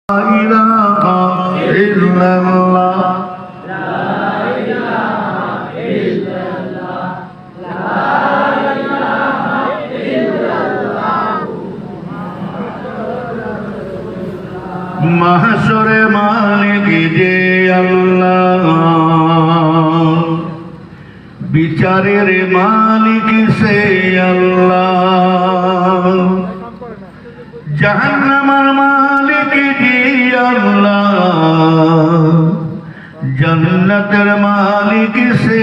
ইলাহা ইল্লাল্লাহ महशरे मालिक जे अल्लाह বিচারের মালিক সে আল্লাহ জাহান্নামের মালিক যে আল্লাহ জান্নাতের মালিক সে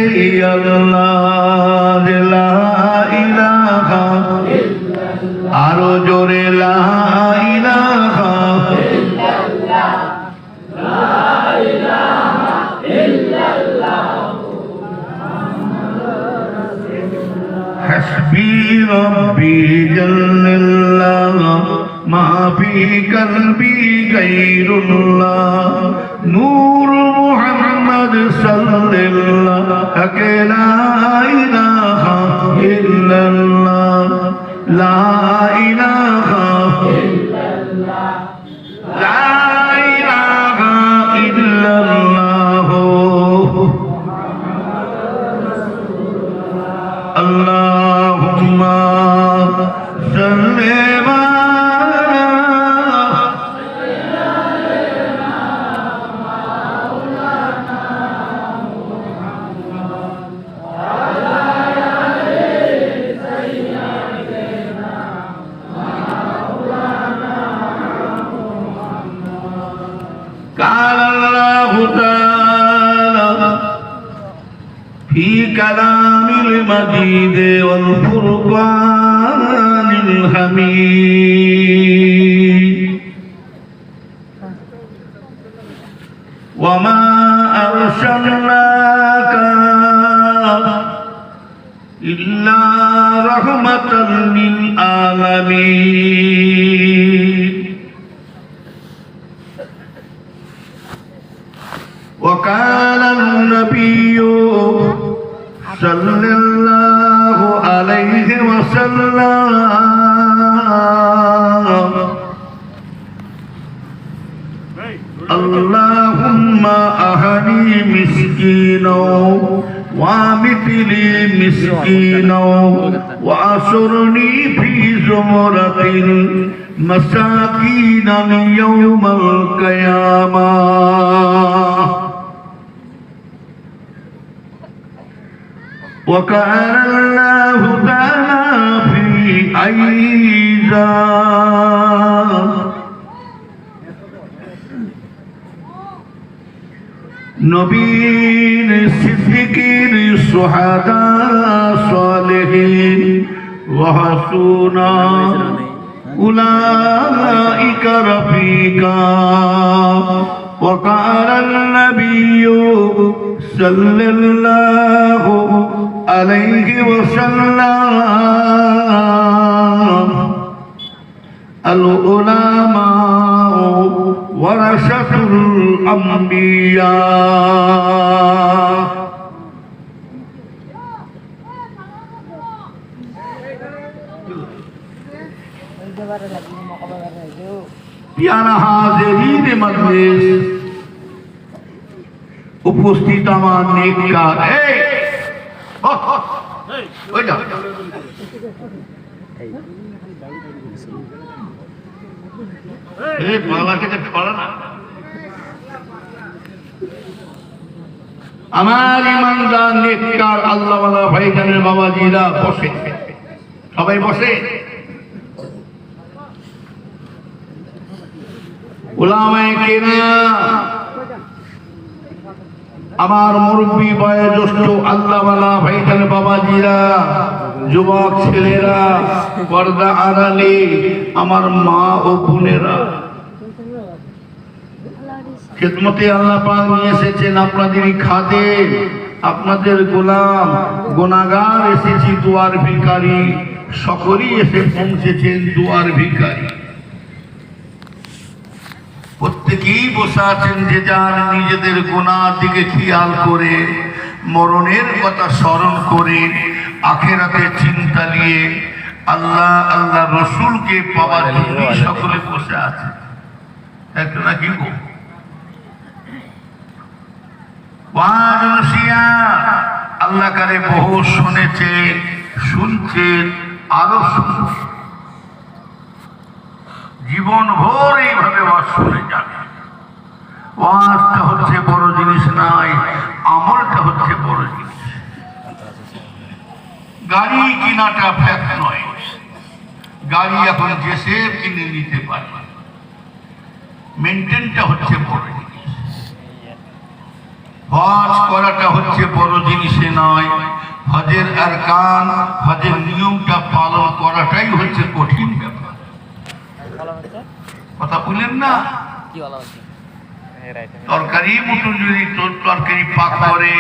আল্লাহ লা ইলাহা ইল্লাল্লাহ আরো জোরে লা ইলাহা हस्बी रब्बी जल्लल्लाह मा फी कल्बी गैरुल्लाह नूर मुहम्मद सल्लल्लाह ला इलाहा इल्लल्लाह ला इलाहा इल्लल्लाह ला इलाहा इल्लल्लाह अल्लाहुम्मा सल्लि قال الله تعالى في كلام المجيد والفرقان الحميد وما أرسلناك إلا رحمة للعالمين وقال النبي صلى الله عليه وسلم اللهم أهني مسكينا وامثلي مسكينا وأسرني في زمرة المساكين يوم القيامة وقال الله تعالى في أيضا نبيين الصديقين الشهداء الصالحين وحسن أولئك رفيقا وقال النبي صلى الله عليه وسلم العلماء ورثة الأنبياء प्यारा हाज़िरीन मजलिस उपस्थित আমার নেককার আমার ইমানদার নেককার আল্লাহওয়ালা ভাইজানের বাবাজিরা বসে সবাই বসে উলামায়ে কেরাম আমার মুরব্বী বয়োজ্যেষ্ঠ আল্লাহওয়ালা ভাইজান বাবাজিরা যুবক ছেলেরা পর্দা আড়ালে আমার মা ও বোনেরা খেদমতে আল্লাহ পাক নিয়ে এসেছেন আপনাদেরই খাদেম আপনাদের গোলাম গুনাহগার এসেছি দুয়ার ভিখারি সকলেই এসে পৌঁছেছেন দুয়ার ভিখারি প্রত্যেকেই বসে আছেন যে যার নিজেদের গুনার দিকে খেয়াল করে মরণের কথা স্মরণ করে আখিরাতের চিন্তা নিয়ে আল্লাহ আল্লাহ রসুলকে পাওয়ার জন্য সকলে বসে আছে। একটা নাকি গো ওয়াজ নসিহত আল্লাহ কারে বহু শুনেছেন, শুনছেন, আরো শুনছেন, জীবন ভোর এইভাবে ওয়াজ শুনে যাবে। ওয়াজটা হচ্ছে বড় জিনিস নয়, আমলটা হচ্ছে বড় জিনিস। গাড়ি কিনাটা ফ্যাক্ট নয়, গাড়ি এখন যে কিনে নিতে পারে, মেনটেনটা হচ্ছে বড় জিনিস। হজ করাটা হচ্ছে বড় জিনিসে নয়, হজের আরকান, হজের নিয়মটা পালন করাটাই হচ্ছে কঠিন ব্যাপার। কথা বললেন না? তরকারি মতন যদি তরকারি পাক করে